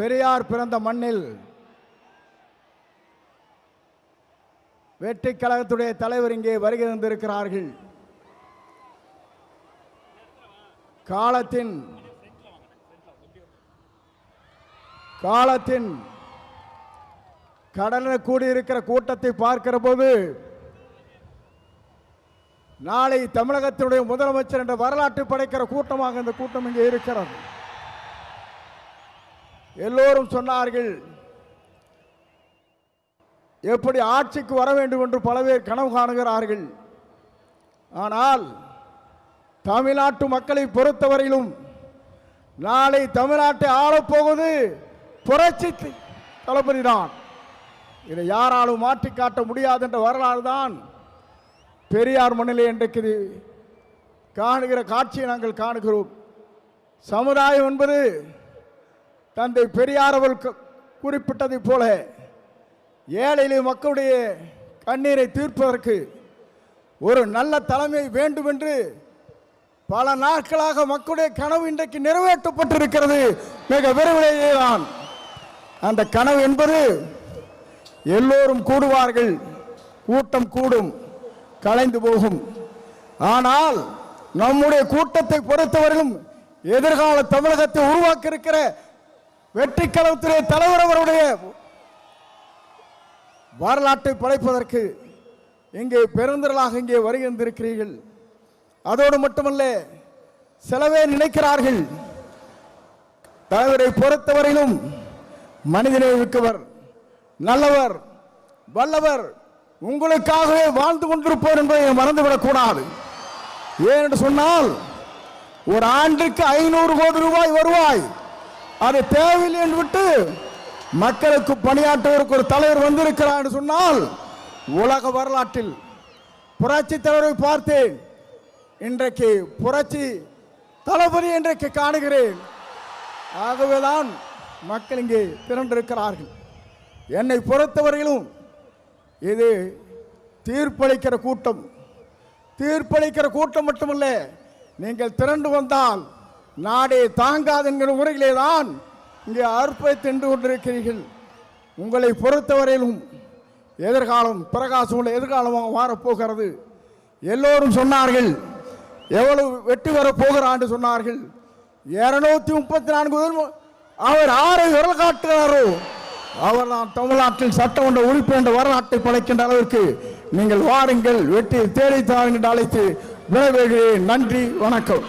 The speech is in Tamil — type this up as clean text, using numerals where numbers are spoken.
பெரியார் பிறந்த மண்ணில் வெற்றி கழகத்துடைய தலைவர் இங்கே வருகை தந்திருக்கிறார்கள். காலத்தின் கடன கூடியிருக்கிற கூட்டத்தை பார்க்கிற போது நாளை தமிழகத்தினுடைய முதலமைச்சர் என்ற வரலாற்று படைக்கிற கூட்டமாக இந்த கூட்டம் இங்கே இருக்கிறது. எல்லோரும் சொன்னார்கள், எப்படி ஆட்சிக்கு வர வேண்டும் என்று பல பேர் கனவு காணுகிறார்கள். ஆனால் தமிழ்நாட்டு மக்களை பொறுத்தவரையிலும் நாளை தமிழ்நாட்டை ஆளப்போவது புரட்சி தளபதி தான். இதை யாராலும் மாற்றி காட்ட முடியாது என்ற வரலாறு தான் பெரியார் மண்ணிலே இன்றைக்கு காணுகிற காட்சியை நாங்கள் காணுகிறோம். சமுதாயம் என்பது தந்தை பெரியார் அவர்கள் குறிப்பிட்டதை போல ஏழை மக்களுடைய கண்ணீரை தீர்ப்பதற்கு ஒரு நல்ல தலைமை வேண்டும் என்று பல நாட்களாக மக்களுடைய கனவு இன்றைக்கு நிறைவேற்றப்பட்டிருக்கிறது. மிக விரைவிலேயே தான் அந்த கனவு என்பது எல்லோரும் கூடுவார்கள், கூட்டம் கூடும், கலைந்து போகும். ஆனால் நம்முடைய கூட்டத்தை பொறுத்தவரையும் எதிர்கால தமிழகத்தை உருவாக்க இருக்கிற வெற்றி கழகத்திலே தலைவர் அவருடைய வரலாற்றை படைப்பதற்கு இங்கே பெருந்திரளாக இங்கே வருகின்றிருக்கிறீர்கள். அதோடு மட்டுமல்ல, சிலவே நினைக்கிறார்கள் தலைவரை பொறுத்தவரையிலும் மனிதனை மிக்கவர், நல்லவர், வல்லவர், உங்களுக்காகவே வாழ்ந்து கொண்டிருப்போர் என்பதை மறந்துவிடக் கூடாது. ஏனென்று சொன்னால் ஒரு ஆண்டுக்கு 500 கோடி ரூபாய் வருவாய் அது தேவையில்லை என்று விட்டு மக்களுக்கு பணியாற்றுவதற்கு ஒரு தலைவர் வந்திருக்கிறார் என்று சொன்னால் உலக வரலாற்றில் புரட்சி தலைவரை பார்த்தேன், இன்றைக்கு புரட்சி தளபதி இன்றைக்கு காணுகிறேன். ஆகவேதான் மக்கள் இங்கே திரண்டிருக்கிறார்கள். என்னை பொறுத்தவரையிலும் இது தீர்ப்பளிக்கிற கூட்டம். தீர்ப்பளிக்கிற கூட்டம் மட்டுமல்ல, நீங்கள் திரண்டு வந்தால் நாடே தாங்காது என்கிற முறையிலே தான் இங்கே அர்ப்பணித்து நின்று கொண்டிருக்கிறீர்கள். உங்களை பொறுத்தவரையிலும் எதிர்காலம் பிரகாசம் உள்ள எதிர்காலமாக மாறப்போகிறது. எல்லோரும் சொன்னார்கள், எவ்வளவு வெற்றி வரப் போகிறான் சொன்னார்கள். 234 அவர் ஆரை விரல் காட்டுகிறாரோ அவர் தான் தமிழ்நாட்டில் சட்டமன்ற உறுப்பினர் என்ற வரலாற்றை படைக்கின்ற அளவிற்கு நீங்கள் வாருங்கள், வெற்றி தேடி தாருங்கள் அழைத்து விடைபெறுகிறேன். நன்றி, வணக்கம்.